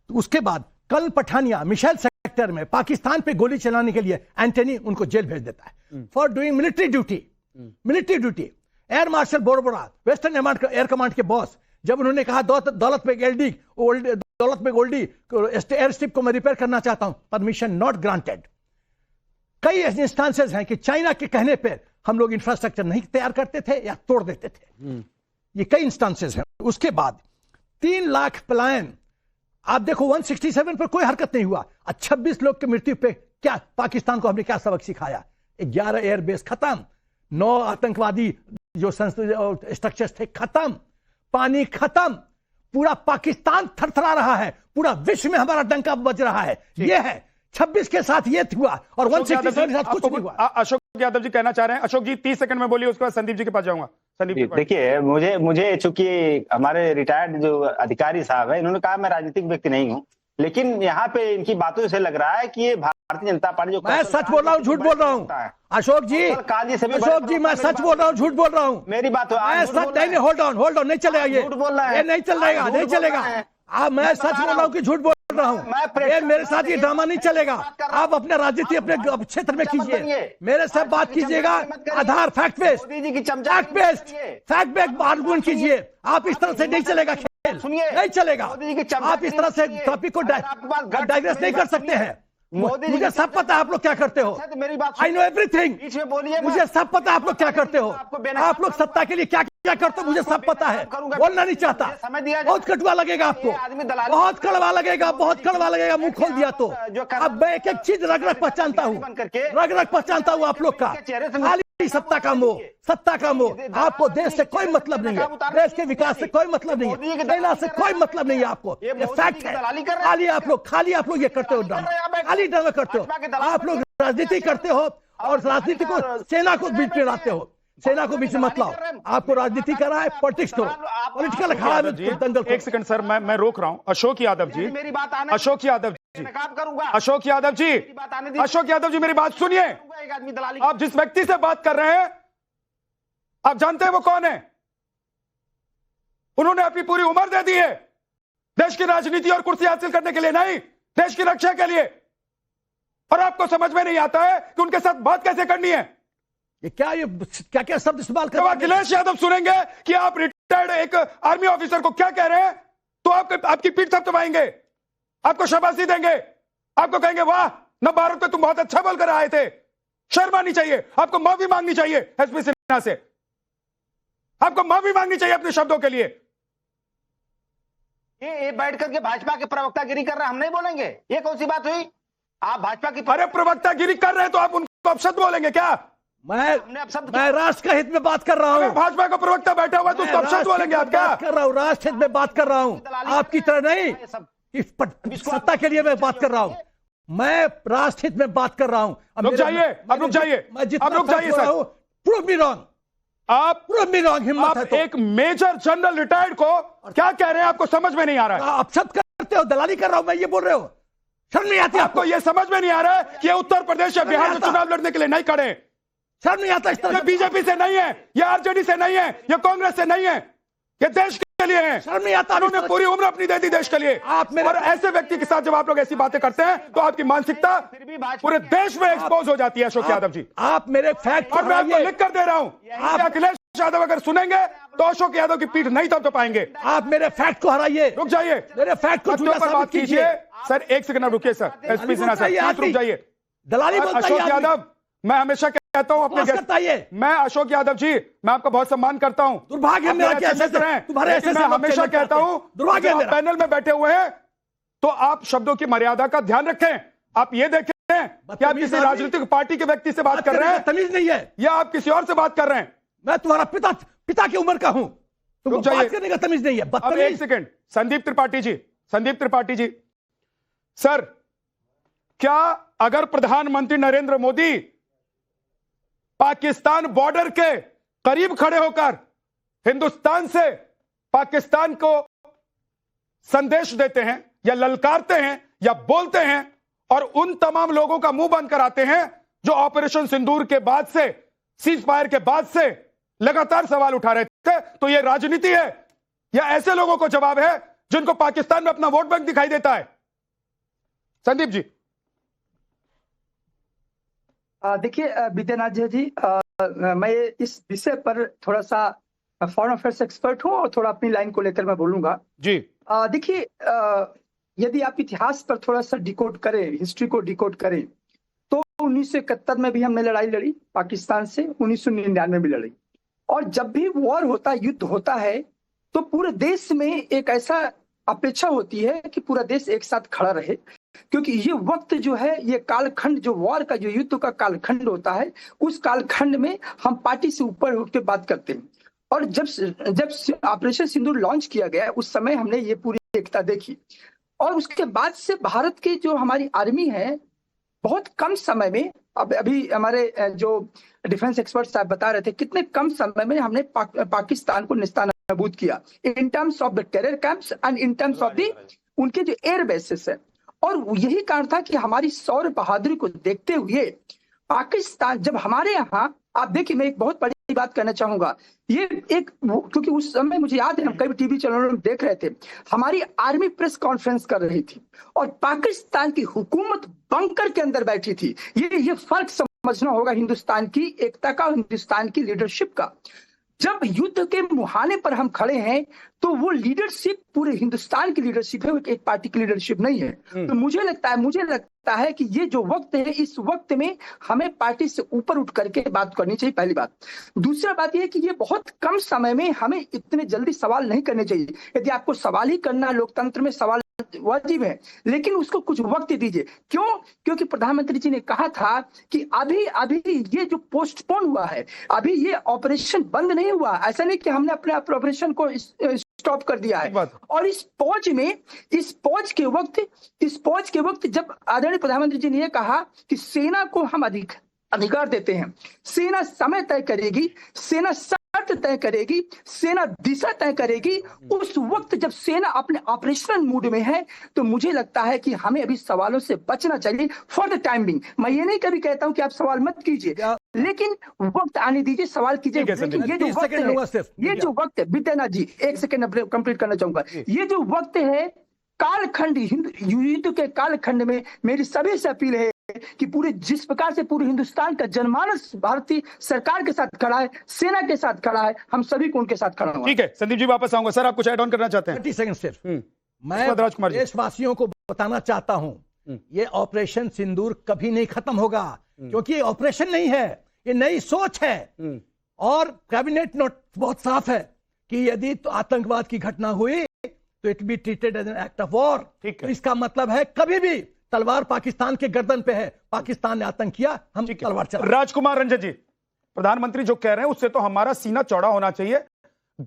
उसके बाद कल पठानिया मिशेल सेक्टर में पाकिस्तान पे गोली चलाने के लिए एंटनी उनको जेल भेज देता है for doing military duty. Air marshal Borbora, western air command के बॉस, जब उन्होंने कहा दौलत बेग ओल्डी एयर स्ट्रिप को मैं रिपेयर करना चाहता हूं, परमिशन नॉट ग्रांटेड। कई इंस्टांसेस हैं कि चाइना के कहने पर हम लोग इंफ्रास्ट्रक्चर नहीं तैयार करते थे या तोड़ देते थे, ये कई इंस्टांसेस हैं। उसके बाद 3 लाख पलायन, आप देखो 167 पर कोई हरकत नहीं हुआ, 26 लोग की मृत्यु पे क्या पाकिस्तान को हमने क्या सबक सिखाया? 11 एयरबेस खत्म, 9 आतंकवादी जो स्ट्रक्चर्स थे खत्म, पानी खत्म, पूरा पाकिस्तान थरथरा रहा है, पूरा विश्व में हमारा डंका बज रहा है। ये है 26 के साथ ये हुआ और 167 के साथ कुछ नहीं हुआ। अशोक यादव जी कहना चाह रहे हैं। अशोक जी 30 सेकंड में बोलिए, उसके बाद संदीप जी के पास जाऊंगा। संदीप जी देखिए, मुझे चूंकि हमारे रिटायर्ड जो अधिकारी साहब है, इन्होंने कहा मैं राजनीतिक व्यक्ति नहीं हूं, लेकिन यहाँ पे इनकी बातों से लग रहा है कि ये भारतीय जनता पार्टी जो, मैं सच बोल रहा हूँ झूठ बोल रहा हूँ? अशोक जी मैं सच बोल रहा हूँ झूठ बोल रहा हूँ? मेरी बात नहीं, होल्ड ऑन, नहीं चलेगा ये, नहीं चलेगा। मैं सच बोल रहा हूँ कि झूठ बोल रहा हूँ? मेरे साथ ये ड्रामा नहीं चलेगा। आप अपने राजनीति अपने क्षेत्र में कीजिए, मेरे से बात कीजिएगा आधार फैक्ट बेस्ड आर्गुमेंट कीजिए। आप इस तरह से नहीं चलेगा, खेल नहीं चलेगा। आप इस तरह से टॉपिक को डाइग्रेस नहीं कर सकते हैं। मुझे सब पता है आप लोग क्या करते हो, आई नो एवरीथिंग, मुझे सब पता है आप लोग क्या करते हो। आप लोग सत्ता के लिए क्या क्या करते हो मुझे सब पता है, बोलना नहीं चाहता। बहुत कटुआ लगेगा आपको, बहुत कड़वा लगेगा, मुंह खोल दिया तो। अब मैं एक एक चीज रग रग पहचानता हूँ आप लोग का। सत्ता का मोह, सत्ता का मोह। आपको देश से कोई मतलब नहीं है, देश के विकास से कोई मतलब नहीं है, सेना से कोई मतलब नहीं है आपको। ये फैक्ट है। खाली आप लोग ये करते हो, ड्रामा, खाली ड्रामा करते हो। आप लोग राजनीति करते हो और राजनीति को सेना को बीच में लाते हो। सेना को बीच में मत लाओ। आपको राजनीति करना है, पॉलिटिक्स करो। पॉलिटिकल अखाड़ा में दंगल। एक सेकंड सर, मैं रोक रहा हूं। अशोक यादव जी, अशोक यादव जी, अशोक यादव जी, अशोक यादव जी, मेरी बात सुनिए। आप जिस व्यक्ति से बात कर रहे हैं, आप जानते हैं वो कौन है? उन्होंने अपनी पूरी उम्र दे दी है देश की राजनीति और कुर्सी हासिल करने के लिए नहीं, देश की रक्षा के लिए। और आपको समझ में नहीं आता है कि उनके साथ बात कैसे करनी है। ये क्या शब्द इस्तेमाल कर जब अखिलेश यादव सुनेंगे कि आप रिटायर्ड एक आर्मी ऑफिसर को क्या कह रहे हैं, तो आपकी पीठ थपथपाएंगे, आपको शाबाशी देंगे, आपको कहेंगे वाह नव-भारत पे तुम बहुत अच्छा बोल कर आए थे। शर्म आनी चाहिए, आपको माफी मांगनी चाहिए एसपी सिन्हा से, आपको माफी मांगनी चाहिए अपने शब्दों के लिए। ये बैठ करके भाजपा के प्रवक्तागिरी कर रहे, हम नहीं बोलेंगे? ये कौन सी बात हुई? आप भाजपा की अरे प्रवक्तागिरी कर रहे हैं तो आप उनको अपशब्द बोलेंगे क्या? मैं राष्ट्र के हित में बात कर रहा हूं। भाजपा का प्रवक्ता बैठा हुआ है तो उसको अपशब्द बोलेंगे आप क्या? कर रहा हूं, राष्ट्र हित में बात कर रहा हूं, आपकी तरह नहीं सत्ता के लिए मैं बात कर रहा हूं। मैं राष्ट्र हित में बात कर रहा हूं। अब रुक जाइए, अब रुक जाइए, अब रुक जाइए सर। प्रूव मी रॉन्ग, आप प्रूव मी रॉन्ग। हिम्मत है तो एक मेजर जनरल रिटायर्ड को क्या कह रहे हैं, आपको समझ में नहीं आ रहा है। आप अपशब्द करते हो, दलाली कर रहा हूं मैं, ये बोल रहे हो। शर्म नहीं आती आपको? ये समझ में नहीं आ रहा है कि उत्तर प्रदेश या बिहार में चुनाव लड़ने के लिए नहीं खड़े। शर्म नहीं आता इस तरह? ये बीजेपी से नहीं है, ये आरजेडी से नहीं है, ये कांग्रेस से नहीं है, ये देश के लिए है। शर्म नहीं आता? उन्होंने पूरी उम्र अपनी दे दी देश के लिए। और ऐसे व्यक्ति के साथ जब आप लोग ऐसी बातें करते हैं तो आपकी मानसिकता पूरे देश में एक्सपोज हो जाती है। अशोक यादव जी, आप मेरे फैक्ट, और मैं आपको लिख कर दे रहा हूं, आप अखिलेश यादव अगर सुनेंगे तो अशोक यादव की पीठ नहीं तब तो पाएंगे। आप मेरे फैक्ट को हराइए। रुक जाइए, मेरे फैक्ट को पर बात कीजिए सर। एक सेकंड रुकिए सर, एसपी सिन्हा सर रुक जाइए। दलाली अशोक यादव, मैं हमेशा कहता हूं अपने गेस्ट, मैं अशोक यादव जी, मैं आपका बहुत सम्मान करता हूं। दुर्भाग्य मेरा कि ऐसे तुम्हारे ऐसे मैं हमेशा कहता हूं, दुर्भाग्य पैनल में बैठे हुए हैं तो आप शब्दों की मर्यादा का ध्यान रखें। आप ये देखें कि आप किसी राजनीतिक पार्टी के व्यक्ति से बात कर रहे हैं, तमीज नहीं है, या आप किसी और से बात कर रहे हैं। मैं तुम्हारा पिता की उम्र का हूं, तुमको बात करने का तमीज नहीं है। अब एक सेकंड, संदीप त्रिपाठी जी, संदीप त्रिपाठी जी, सर क्या अगर प्रधानमंत्री नरेंद्र मोदी पाकिस्तान बॉर्डर के करीब खड़े होकर हिंदुस्तान से पाकिस्तान को संदेश देते हैं या ललकारते हैं या बोलते हैं और उन तमाम लोगों का मुंह बंद कराते हैं जो ऑपरेशन सिंदूर के बाद से, सीज फायर के बाद से लगातार सवाल उठा रहे थे, तो यह राजनीति है या ऐसे लोगों को जवाब है जिनको पाकिस्तान में अपना वोट बैंक दिखाई देता है? संदीप जी। देखिए विद्यानाथ जी, मैं इस विषय पर थोड़ा सा फॉरेन अफेयर्स एक्सपर्ट हूं और थोड़ा अपनी लाइन को लेकर मैं बोलूंगा जी। देखिए, यदि आप इतिहास पर थोड़ा सा डिकोड करें, हिस्ट्री को डिकोड करें, तो 1971 में भी हमने लड़ाई लड़ी पाकिस्तान से, 1999 में भी लड़ी। और जब भी वॉर होता है, युद्ध होता है, तो पूरे देश में एक ऐसा अपेक्षा होती है कि पूरा देश एक साथ खड़ा रहे, क्योंकि ये वक्त जो है, ये कालखंड जो वॉर का, जो युद्ध का कालखंड होता है, उस कालखंड में हम पार्टी से ऊपर उठ के बात करते हैं। और जब ऑपरेशन सिंदूर लॉन्च किया गया, उस समय हमने ये पूरी एकता देखी। और उसके बाद से भारत की जो हमारी आर्मी है, बहुत कम समय में, अभी हमारे जो डिफेंस एक्सपर्ट साहब बता रहे थे, कितने कम समय में हमने पाकिस्तान को निस्तानाबूद किया, in terms of the terror camps and in terms of the उनके जो एयर बेसिस है। और यही कारण था कि हमारी शौर्य बहादुरी को देखते हुए पाकिस्तान, जब हमारे यहाँ, आप देखिए, मैं एक बहुत बड़ी बात कहना चाहूंगा, ये एक, क्योंकि उस समय मुझे याद है, हम कई टीवी चैनलों में देख रहे थे, हमारी आर्मी प्रेस कॉन्फ्रेंस कर रही थी और पाकिस्तान की हुकूमत बंकर के अंदर बैठी थी। ये फर्क समझना होगा हिंदुस्तान की एकता का, हिंदुस्तान की लीडरशिप का। जब युद्ध के मुहाने पर हम खड़े हैं, तो वो लीडरशिप पूरे हिंदुस्तान की लीडरशिप है, एक पार्टी की लीडरशिप नहीं है। तो मुझे लगता है कि ये जो वक्त है, इस वक्त में हमें पार्टी से ऊपर उठ करके बात करनी चाहिए, पहली बात। दूसरा बात यह कि ये बहुत कम समय में हमें इतने जल्दी सवाल नहीं करने चाहिए। यदि आपको सवाल ही करना, लोकतंत्र में सवाल वाजिब है, लेकिन उसको कुछ वक्त दीजिए। क्यों? क्योंकि प्रधानमंत्री जी ने कहा था कि अभी अभी ये जो पोस्टपोन हुआ है, अभी ये ऑपरेशन बंद नहीं हुआ। ऐसा नहीं कि हमने अपने ऑपरेशन को स्टॉप कर दिया है। और इस पौज के वक्त जब आदरणीय प्रधानमंत्री जी ने यह कहा कि सेना को हम अधिकार देते हैं, सेना समय तय करेगी, सेना शर्त तय करेगी, सेना दिशा तय करेगी, उस वक्त जब सेना अपने ऑपरेशनल मूड में है, तो मुझे लगता है कि हमें अभी सवालों से बचना चाहिए फॉर द टाइम बिंग। मैं ये नहीं कभी कहता हूं कि आप सवाल मत कीजिए, लेकिन वक्त आने दीजिए, सवाल कीजिए। ये जो वक्त है विद्यानाथ जी, एक सेकंड कंप्लीट करना चाहूंगा। ये जो वक्त है कालखंड, युद्ध के कालखंड में मेरी सभी से अपील है कि पूरे जिस प्रकार से पूरे हिंदुस्तान का जनमानस भारतीय सरकार के साथ खड़ा है, सेना के साथ खड़ा है, हम सभी को उनके साथ खड़ा होना। ठीक है संदीप जी, वापस आऊंगा। सर आप कुछ ऐड ऑन करना चाहते हैं? 30 सेकंड सिर्फ। मैं देशवासियों को बताना चाहता हूं, ये ऑपरेशन सिंदूर कभी नहीं खत्म होगा, क्योंकि ये ऑपरेशन नहीं है, ये नई सोच है। और कैबिनेट नोट बहुत साफ है कि यदि तो आतंकवाद की घटना हुई तो it be treated as an act of war. तो इसका मतलब है कभी भी तलवार पाकिस्तान के गर्दन पे है, पाकिस्तान ने आतंक किया, हम तलवार चला। राजकुमार रंजन जी, प्रधानमंत्री जो कह रहे हैं उससे तो हमारा सीना चौड़ा होना चाहिए,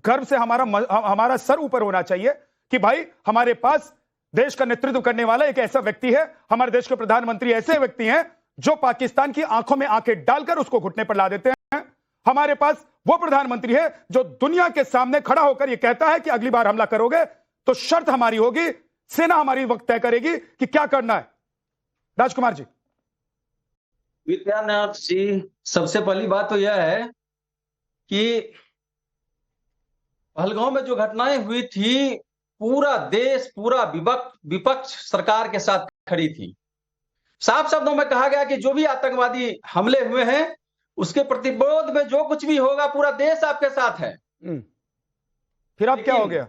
गर्व से हमारा सर ऊपर होना चाहिए कि भाई हमारे पास देश का नेतृत्व करने वाला एक ऐसा व्यक्ति है, हमारे देश के प्रधानमंत्री ऐसे व्यक्ति हैं जो पाकिस्तान की आंखों में आंखें डालकर उसको घुटने पर ला देते हैं। हमारे पास वो प्रधानमंत्री है जो दुनिया के सामने खड़ा होकर यह कहता है कि अगली बार हमला करोगे तो शर्त हमारी होगी, सेना हमारी वक्त तय करेगी कि क्या करना है। राजकुमार जी। विद्यानाथ जी, सबसे पहली बात तो यह है कि पहलगांव में जो घटनाएं हुई थी, पूरा देश, पूरा विपक्ष सरकार के साथ खड़ी थी। साफ शब्दों में कहा गया कि जो भी आतंकवादी हमले हुए हैं उसके प्रतिरोध में जो कुछ भी होगा पूरा देश आपके साथ है। फिर अब क्या हो गया?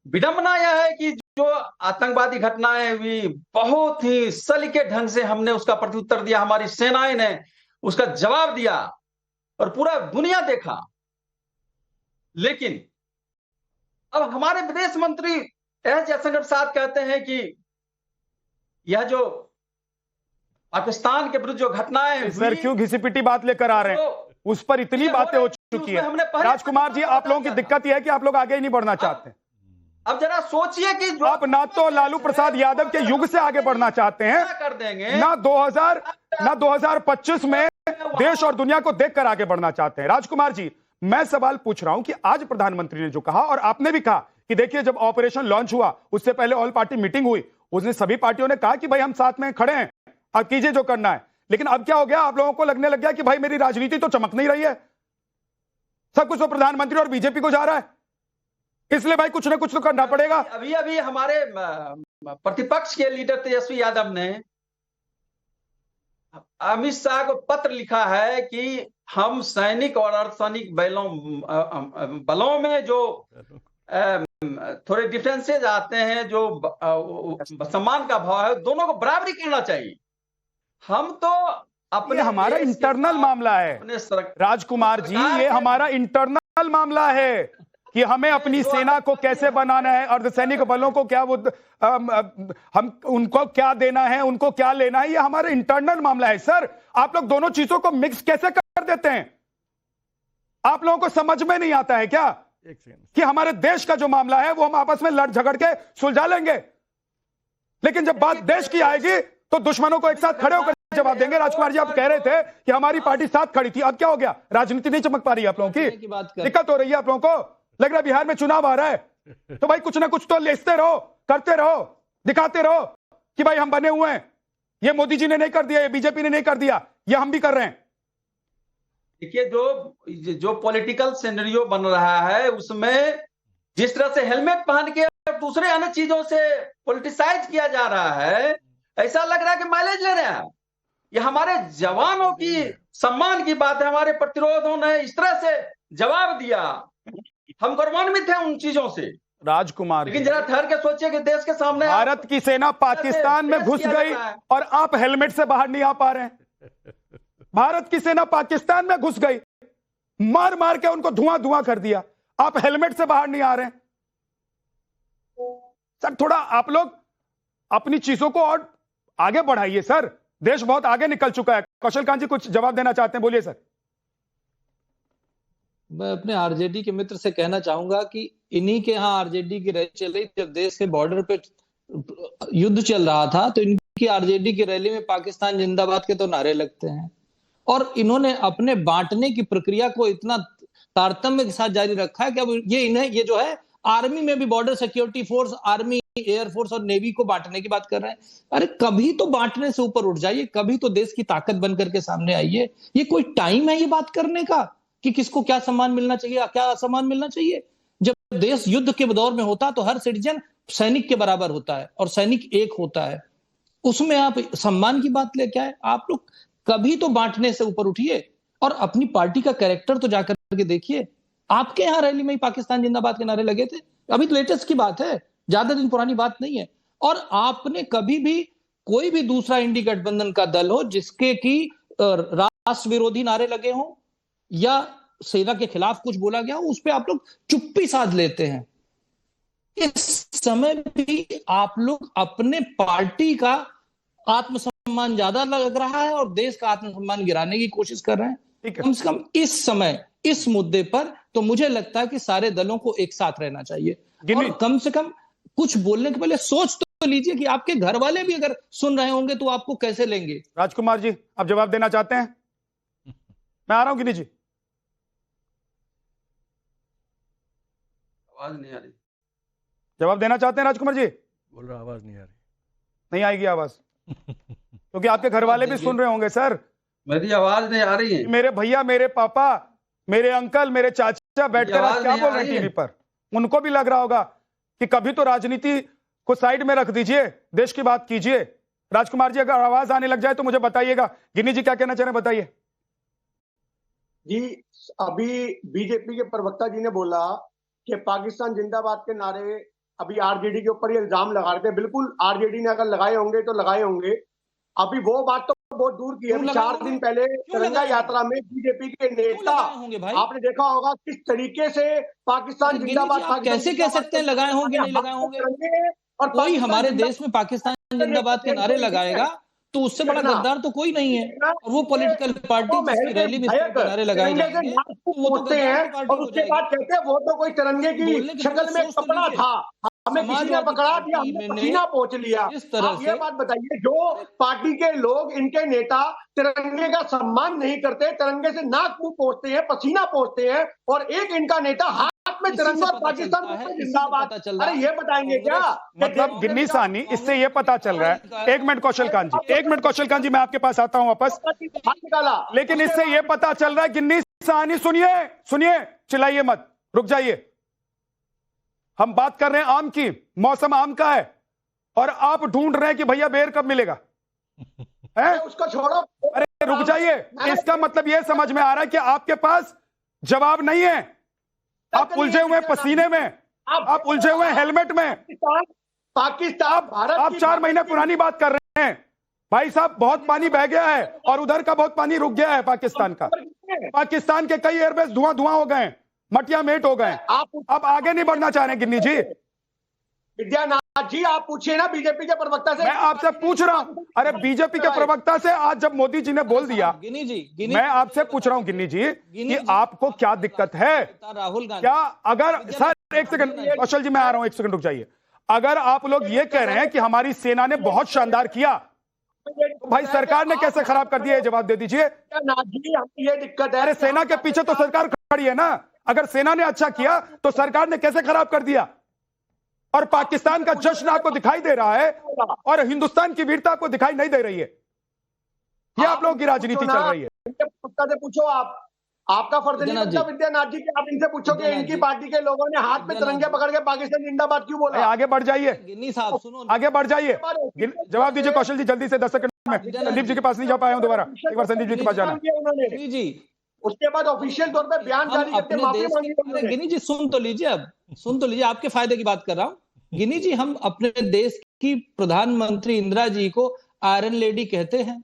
विडंबना यह है कि जो आतंकवादी घटनाएं हुई, बहुत ही सलीके ढंग से हमने उसका प्रत्युत्तर दिया, हमारी सेनाएं ने उसका जवाब दिया और पूरा दुनिया देखा। लेकिन अब हमारे विदेश मंत्री एस जयशंकर साहब कहते हैं कि यह जो पाकिस्तान के विरुद्ध जो घटनाएं, सर क्यों घिसी-पिटी बात लेकर आ रहे हैं? उस पर इतनी बातें हो चुकी है। राजकुमार जी, आप लोगों की दिक्कत यह है कि आप लोग आगे ही नहीं बढ़ना चाहते। अब जरा सोचिए कि जो आप ना तो लालू प्रसाद यादव के युग से आगे बढ़ना चाहते हैं, कर देंगे ना 2025 में देश और दुनिया को देखकर आगे बढ़ना चाहते हैं। राजकुमार जी, मैं सवाल पूछ रहा हूं कि आज प्रधानमंत्री ने जो कहा और आपने भी कहा कि देखिए जब ऑपरेशन लॉन्च हुआ उससे पहले ऑल पार्टी मीटिंग हुई, उसने सभी पार्टियों ने कहा कि भाई हम साथ में खड़े हैं, अब कीजिए जो करना है। लेकिन अब क्या हो गया? आप लोगों को लगने लग गया कि भाई मेरी राजनीति तो चमक नहीं रही है, सब कुछ तो प्रधानमंत्री और बीजेपी को जा रहा है, इसलिए भाई कुछ ना कुछ तो करना पड़ेगा। अभी हमारे प्रतिपक्ष के लीडर तेजस्वी यादव ने अमित शाह को पत्र लिखा है कि हम सैनिक और अर्धसैनिक बलों में जो थोड़े डिफरेंसेज आते हैं, जो सम्मान का भाव है, दोनों को बराबरी करना चाहिए। हम तो अपने हमारा इंटरनल मामला है राजकुमार जी, ये हमारा इंटरनल मामला है कि हमें अपनी सेना को कैसे बनाना है, अर्धसैनिक बलों को क्या हम उनको क्या देना है, उनको क्या लेना है, ये हमारा इंटरनल मामला है। सर आप लोग दोनों चीजों को मिक्स कैसे कर देते हैं? आप लोगों को समझ में नहीं आता है क्या कि हमारे देश का जो मामला है वो हम आपस में लड़ झगड़ के सुलझा लेंगे, लेकिन जब बात देश की आएगी तो दुश्मनों को एक साथ खड़े होकर जवाब देंगे। राजकुमार जी, आप कह रहे थे कि हमारी पार्टी साथ खड़ी थी, अब क्या हो गया? राजनीति नहीं चमक पा रही है आप लोगों की, दिक्कत हो रही है आप लोगों को। लग रहा है बिहार में चुनाव आ रहा है, तो भाई कुछ ना कुछ तो लेते रहो, करते रहो, दिखाते रहो कि भाई हम बने हुए हैं, ये मोदी जी ने नहीं कर दिया, ये बीजेपी ने नहीं कर दिया, ये हम भी कर रहे हैं। देखिए जो पॉलिटिकल सिनेरियो बन रहा है उसमें जिस तरह से हेलमेट पहन के दूसरे अन्य चीजों से पॉलिटिसाइज किया जा रहा है, ऐसा लग रहा है कि माइलेज ले रहे हैं। ये हमारे जवानों की सम्मान की बात है, हमारे प्रतिरोधों ने इस तरह से जवाब दिया, हम गौरवान्वित हैं उन चीजों से। राजकुमार, लेकिन जरा ठहर के सोचिए कि देश के सामने भारत की सेना पाकिस्तान में घुस गई और आप हेलमेट से बाहर नहीं आ पा रहे हैं। भारत की सेना पाकिस्तान में घुस गई, मार मार के उनको धुआं धुआं कर दिया, आप हेलमेट से बाहर नहीं आ रहे हैं। सर थोड़ा आप लोग अपनी चीजों को और आगे बढ़ाइए सर, देश बहुत आगे निकल चुका है। कौशल कांत जी कुछ जवाब देना चाहते हैं, बोलिए सर। मैं अपने आरजेडी के मित्र से कहना चाहूंगा कि इन्हीं के यहाँ आरजेडी की रैली चल रही, जब देश के बॉर्डर पे युद्ध चल रहा था तो इनकी आरजेडी की रैली में पाकिस्तान जिंदाबाद के तो नारे लगते हैं, और इन्होंने अपने बांटने की प्रक्रिया को इतना तारतम्य के साथ जारी रखा है कि अब ये जो है आर्मी में भी border security force, army, air force और नेवी को बांटने की बात कर रहे हैं। अरे कभी तो बांटने से ऊपर उठ जाइए, कभी तो देश की ताकत बनकर के सामने आइए। ये कोई टाइम है ये बात करने का कि किसको क्या सम्मान मिलना चाहिए, क्या असम्मान मिलना चाहिए? जब देश युद्ध के दौर में होता तो हर सिटीजन सैनिक के बराबर होता है और सैनिक एक होता है, उसमें आप सम्मान की बात लेके आए। आप लोग कभी तो बांटने से ऊपर उठिए और अपनी पार्टी का कैरेक्टर तो जाकर के देखिए। आपके यहां रैली में ही पाकिस्तान जिंदाबाद के नारे लगे थे, अभी तो लेटेस्ट की बात है, ज्यादा दिन पुरानी बात नहीं है। और आपने कभी भी कोई भी दूसरा इंडी गठबंधन का दल हो जिसके की राष्ट्र विरोधी नारे लगे हों या सेना के खिलाफ कुछ बोला गया हो, उस पर आप लोग चुप्पी साध लेते हैं। इस समय भी आप लोग अपने पार्टी का आत्मसम्मान ज्यादा लग रहा है और देश का आत्मसम्मान गिराने की कोशिश कर रहे हैं। कम से कम इस समय इस मुद्दे पर तो मुझे लगता है कि सारे दलों को एक साथ रहना चाहिए और कम से कम कुछ बोलने के पहले सोच तो लीजिए कि आपके घर वाले भी अगर सुन रहे होंगे तो आपको कैसे लेंगे। राजकुमार जी आप जवाब देना चाहते हैं? मैं आ रहा हूं गिनी जी। आवाज नहीं आ रही। जवाब देना चाहते हैं राजकुमार जी? बोल रहा आवाज नहीं आ रही। नहीं आएगी आवाज क्योंकि आपके घर वाले भी सुन रहे होंगे सर। मेरी आवाज नहीं आ रही है। मेरे भैया, मेरे पापा, मेरे अंकल, मेरे चाचा बैठकर आप क्या बोल रहे हैं टीवी पर, उनको भी लग रहा होगा कि कभी तो राजनीति को साइड में रख दीजिए, देश की बात कीजिए। राजकुमार जी अगर आवाज आने लग जाए तो मुझे बताइएगा। गिनी जी क्या कहना चाह रहे हैं, बताइए जी। अभी बीजेपी के प्रवक्ता जी ने बोला कि पाकिस्तान जिंदाबाद के नारे अभी आरजेडी के ऊपर ये इल्जाम लगा रहे थे। बिल्कुल आरजेडी ने अगर लगाए होंगे तो लगाए होंगे, अभी वो बात तो बहुत दूर की है। 4 दिन पहले तिरंगा यात्रा में बीजेपी के नेता, आपने देखा होगा किस तरीके से पाकिस्तान जिंदाबाद कैसे कह सकते हैं लगाए होंगे नहीं लगाए होंगे। और कोई हमारे देश में पाकिस्तान जिंदाबाद के नारे लगाएगा तो उससे बड़ा गद्दार तो कोई नहीं है। और वो पॉलिटिकल पार्टी जिसकी रैली में नारे लगाए जाएंगे बोलते हैं और उसके बाद कहते हैं वो तो कोई तिरंगे की शक्ल में कपड़ा था, हमें किसी ने पकड़ा दिया, हमने पसीना पोंछ लिया। आप ये बात बताइए, जो पार्टी के लोग, इनके नेता तिरंगे का सम्मान नहीं करते, तिरंगे से नाक मुंह पोंछते हैं, पसीना पोंछते हैं, और एक इनका नेता हाथ में तिरंगा पाकिस्तान जिंदाबाद, अरे ये बताएंगे क्या? मतलब गिन्नी साहनी, इससे ये पता चल रहा है। एक मिनट कौशल कांत जी, एक मिनट कौशल कांत जी, मैं आपके पास आता हूं वापस। लेकिन इससे ये पता चल रहा है, गिन्नी साहनी सुनिए सुनिए, चिल्लाइए मत, रुक जाइए। हम बात कर रहे हैं आम की, मौसम आम का है और आप ढूंढ रहे हैं कि भैया बेर कब मिलेगा है? उसको छोड़ो, अरे रुक जाइए। इसका मतलब यह समझ में आ रहा है कि आपके पास जवाब नहीं है। आप उलझे हुए पसीने में, आप उलझे हुए हेलमेट में। पाकिस्तान भारत, आप 4 महीने पुरानी बात कर रहे हैं। भाई साहब बहुत पानी बह गया है और उधर का बहुत पानी रुक गया है। पाकिस्तान का, पाकिस्तान के कई एयरबेस धुआं धुआं हो गए, मटिया मेट हो गए। आप आगे नहीं बढ़ना चाह रहे गिन्नी जी? विद्यानाथ जी आप पूछिए ना बीजेपी के प्रवक्ता से। मैं आपसे पूछ रहा हूं, अरे बीजेपी के प्रवक्ता से आज जब मोदी जी ने बोल दिया, गिनी जी, मैं आपसे पूछ रहा हूं गिन्नी जी कि आपको क्या दिक्कत है? राहुल गांधी क्या अगर सर एक सेकंड कौशल जी मैं आ रहा हूं, एक सेकंड रुक जाइए। अगर आप लोग ये कह रहे हैं कि हमारी सेना ने बहुत शानदार किया, तो भाई सरकार ने कैसे खराब कर दिया, ये जवाब दे दीजिए। ये दिक्कत है, अरे सेना के पीछे तो सरकार खड़ी है ना। अगर सेना ने अच्छा किया तो सरकार ने कैसे खराब कर दिया? और पाकिस्तान का जश्न आपको दिखाई दे रहा है और हिंदुस्तान की वीरता आपको दिखाई नहीं दे रही है। ये आप लोगों की राजनीति चल रही है। से पूछो, आपका फर्ज नहीं बनता विद्यानाथ जी कि आप इनसे पूछो कि इनकी पार्टी के लोगों ने हाथ में तिरंगे पकड़ के पाकिस्तान जिंदाबाद क्यों बोला। आगे बढ़ जाइए गिन्नी साहब, सुनो, आगे बढ़ जाइए, जवाब दीजिए कौशल जी जल्दी से। 10 सेकंड में संदीप जी के पास नहीं जा पाया हूं, दोबारा एक बार संदीप जी के पास जाना जी। उसके बाद ऑफिशियल तौर पे बयान जारी करके माफी मांगी। गिनी जी सुन तो लीजिए, अब सुन तो लीजिए, आपके फायदे की बात कर रहा हूं। गिनी जी, हम अपने देश की प्रधानमंत्री इंदिरा जी को आयरन लेडी कहते हैं।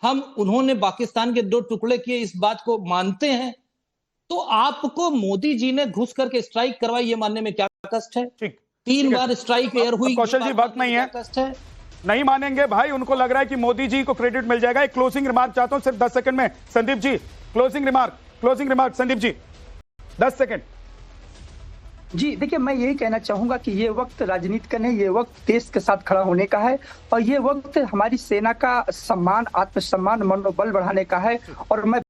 हम उन्होंने पाकिस्तान के 2 टुकड़े किए, इस बात को मानते हैं। तो आपको मोदी जी ने घुस करके स्ट्राइक करवाई, ये मानने में क्या कष्ट है? 3 बार स्ट्राइक एयर हुई। कौशल जी वक्त नहीं है, नहीं मानेंगे भाई, उनको लग रहा है कि मोदी जी को क्रेडिट मिल जाएगा। एक क्लोजिंग रिमार्क चाहता हूं सिर्फ 10 सेकंड में। Sandeep ji closing remark Sandeep ji 10 second. जी देखिए, मैं यही कहना चाहूंगा कि ये वक्त राजनीति का नहीं, ये वक्त देश के साथ खड़ा होने का है और ये वक्त हमारी सेना का सम्मान, आत्मसम्मान, मनोबल बढ़ाने का है। और मैं